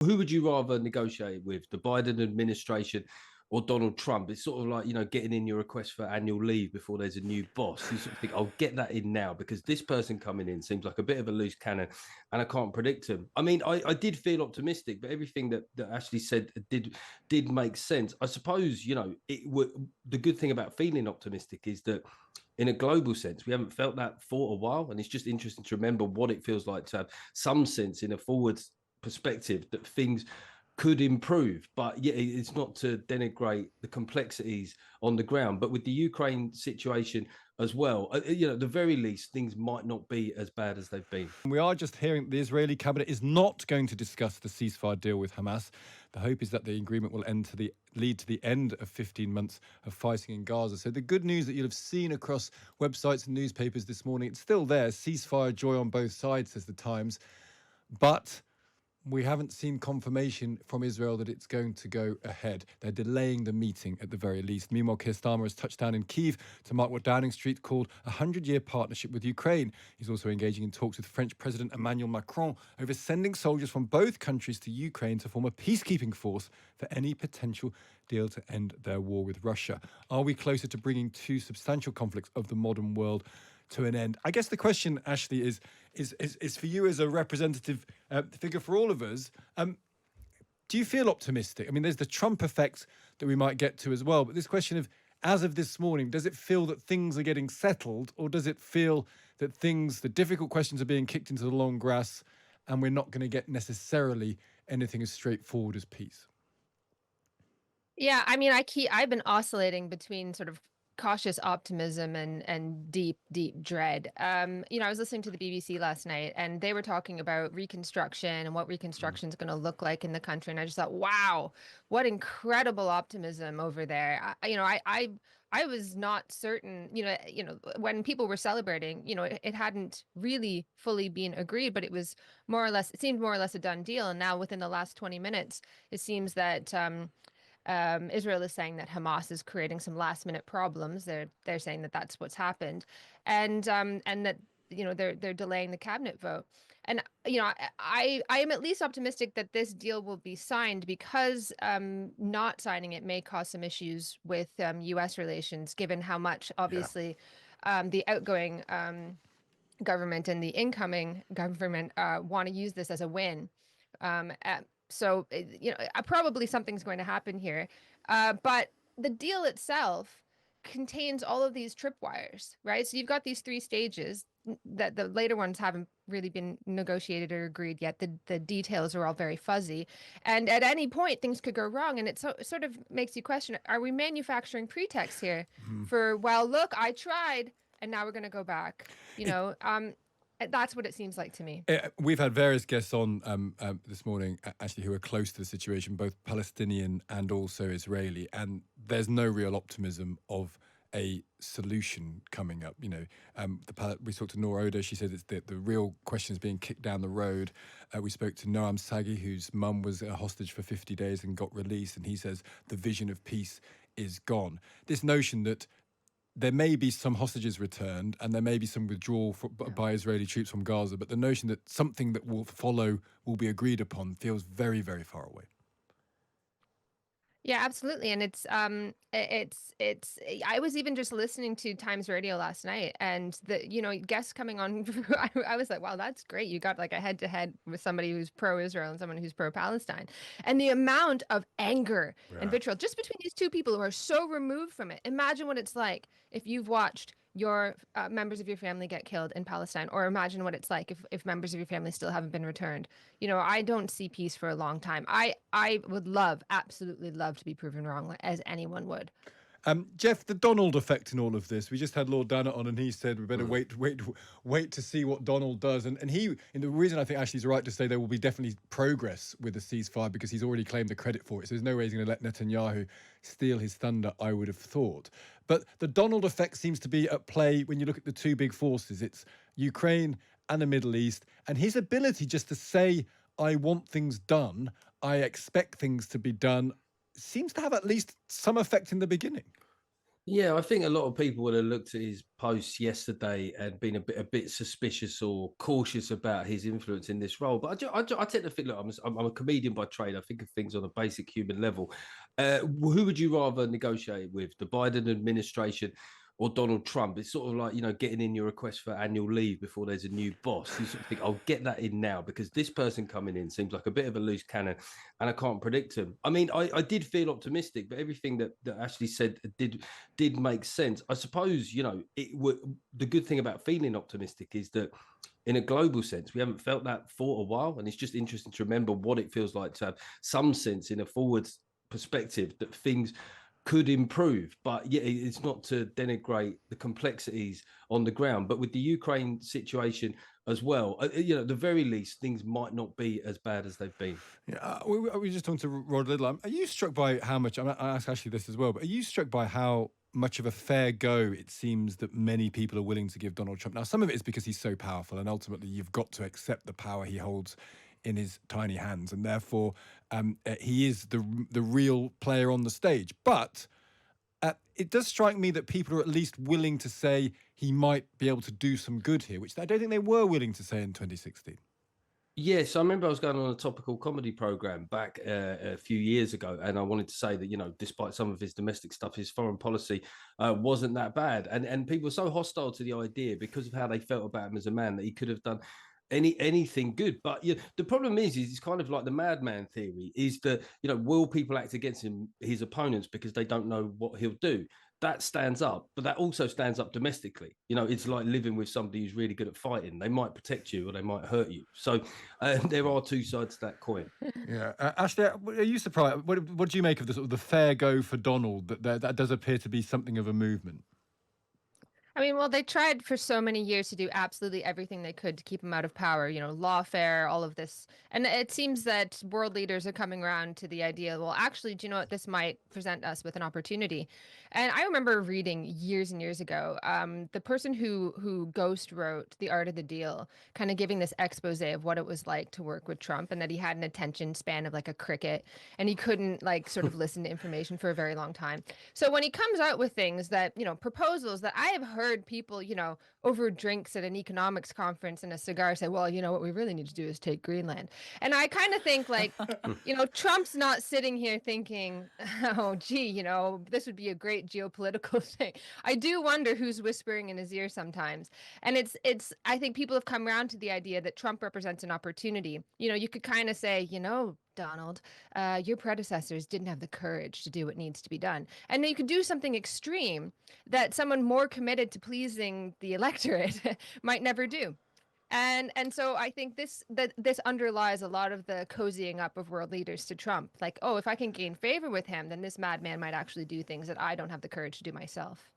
Who would you rather negotiate with, the Biden administration or Donald Trump? It's sort of like, getting in your request for annual leave before there's a new boss. You sort of think, I'll get that in now because this person coming in seems like a bit of a loose cannon and I can't predict him. I mean, I did feel optimistic, but everything that Ashley said did make sense. I suppose, the good thing about feeling optimistic is that in a global sense, we haven't felt that for a while. And it's just interesting to remember what it feels like to have some sense in a forward perspective that things could improve. But yeah, it's not to denigrate the complexities on the ground. But with the Ukraine situation as well, at the very least, things might not be as bad as they've been. We are just hearing the Israeli cabinet is not going to discuss the ceasefire deal with Hamas. The hope is that the agreement will lead to the end of 15 months of fighting in Gaza. So the good news that you'll have seen across websites and newspapers this morning, it's still there. Ceasefire, joy on both sides, says the Times. But we haven't seen confirmation from Israel that it's going to go ahead. They're delaying the meeting at the very least. Meanwhile, Keir Starmer has touched down in Kyiv to mark what Downing Street called a 100-year partnership with Ukraine. He's also engaging in talks with French President Emmanuel Macron over sending soldiers from both countries to Ukraine to form a peacekeeping force for any potential deal to end their war with Russia. Are we closer to bringing two substantial conflicts of the modern world to an end? I guess the question, Ashley, is for you as a representative figure for all of us. Do you feel optimistic? I mean, there's the Trump effect that we might get to as well, but this question of, as of this morning, does it feel that things are getting settled, or does it feel that the difficult questions are being kicked into the long grass and we're not going to get necessarily anything as straightforward as peace? Yeah, I mean, I've been oscillating between sort of cautious optimism and deep dread. I was listening to the BBC last night, and they were talking about reconstruction and what reconstruction is going to look like in the country, and I just thought, wow, what incredible optimism over there. I was not certain, when people were celebrating, it hadn't really fully been agreed, but it seemed more or less a done deal. And now within the last 20 minutes, it seems that Israel is saying that Hamas is creating some last minute problems. They're saying that that's what's happened, and that they're delaying the cabinet vote. And I am at least optimistic that this deal will be signed, because not signing it may cause some issues with U.S. relations, given how much obviously the outgoing government and the incoming government want to use this as a win. Um, so, probably something's going to happen here. But the deal itself contains all of these tripwires, right? So you've got these three stages that the later ones haven't really been negotiated or agreed yet. The details are all very fuzzy. And at any point, things could go wrong. And sort of makes you question, are we manufacturing pretext here for, well, look, I tried, and now we're going to go back, that's what it seems like to me. We've had various guests on this morning, actually, who are close to the situation, both Palestinian and also Israeli, and there's no real optimism of a solution coming up. We talked to Noor Oda. She said it's the real question is being kicked down the road. We spoke to Noam Sagi, whose mum was a hostage for 50 days and got released, and he says the vision of peace is gone. This notion that there may be some hostages returned and there may be some withdrawal by Israeli troops from Gaza, but the notion that something that will follow will be agreed upon feels very, very far away. Yeah, absolutely. And I was even just listening to Times Radio last night, and guests coming on, I was like, wow, that's great. You got like a head to head with somebody who's pro-Israel and someone who's pro-Palestine. And the amount of anger and vitriol just between these two people who are so removed from it. Imagine what it's like if you've watched your members of your family get killed in Palestine, or imagine what it's like if members of your family still haven't been returned. I don't see peace for a long time. I would absolutely love to be proven wrong, as anyone would. Geoff, the Donald effect in all of this. We just had Lord Dannett on, and he said we better wait to see what Donald does. And the reason I think Ashley's right to say there will be definitely progress with the ceasefire, because he's already claimed the credit for it. So there's no way he's going to let Netanyahu steal his thunder, I would have thought. But the Donald effect seems to be at play when you look at the two big forces. It's Ukraine and the Middle East, and his ability just to say, I want things done, I expect things to be done, seems to have at least some effect in the beginning. Yeah, I think a lot of people would have looked at his posts yesterday and been a bit suspicious or cautious about his influence in this role. But I tend to think, look, I'm a comedian by trade. I think of things on a basic human level. Who would you rather negotiate with, the Biden administration or Donald Trump? It's sort of like, getting in your request for annual leave before there's a new boss. You sort of think, I'll get that in now because this person coming in seems like a bit of a loose cannon and I can't predict him. I mean, I did feel optimistic, but everything that Ashley said did make sense. I suppose, the good thing about feeling optimistic is that in a global sense, we haven't felt that for a while. And it's just interesting to remember what it feels like to have some sense in a forward perspective that things could improve. But yeah, it's not to denigrate the complexities on the ground. But with the Ukraine situation as well, at the very least, things might not be as bad as they've been. Yeah, we were just talking to Rod Little. Are you struck by how much? I asked Ashley this as well, but are you struck by how much of a fair go it seems that many people are willing to give Donald Trump? Now, some of it is because he's so powerful, and ultimately you've got to accept the power he holds in his tiny hands, and therefore he is the real player on the stage. But it does strike me that people are at least willing to say he might be able to do some good here, which I don't think they were willing to say in 2016. Yes, I remember I was going on a topical comedy program back a few years ago, and I wanted to say that despite some of his domestic stuff, his foreign policy wasn't that bad, and people were so hostile to the idea because of how they felt about him as a man that he could have done anything good. But the problem is it's kind of like the madman theory: is that will people act against his opponents because they don't know what he'll do? That stands up, but that also stands up domestically. It's like living with somebody who's really good at fighting. They might protect you or they might hurt you. So there are two sides to that coin. Yeah, Ashley, are you surprised? What do you make of the sort of the fair go for Donald? That does appear to be something of a movement. I mean, well, they tried for so many years to do absolutely everything they could to keep him out of power, lawfare, all of this. And it seems that world leaders are coming around to the idea, well, actually, do you know what? This might present us with an opportunity. And I remember reading years and years ago, the person who ghost wrote The Art of the Deal, kind of giving this expose of what it was like to work with Trump and that he had an attention span of like a cricket and he couldn't like sort of listen to information for a very long time. So when he comes out with things that, proposals that I have heard people, over drinks at an economics conference and a cigar say, well, what we really need to do is take Greenland. And I kind of think like, Trump's not sitting here thinking, oh, gee, this would be a great geopolitical thing. I do wonder who's whispering in his ear sometimes. And I think people have come around to the idea that Trump represents an opportunity. You could kind of say, Donald, your predecessors didn't have the courage to do what needs to be done. And then you could do something extreme that someone more committed to pleasing the electorate might never do. And so I think this underlies a lot of the cozying up of world leaders to Trump. Like, oh, if I can gain favor with him, then this madman might actually do things that I don't have the courage to do myself.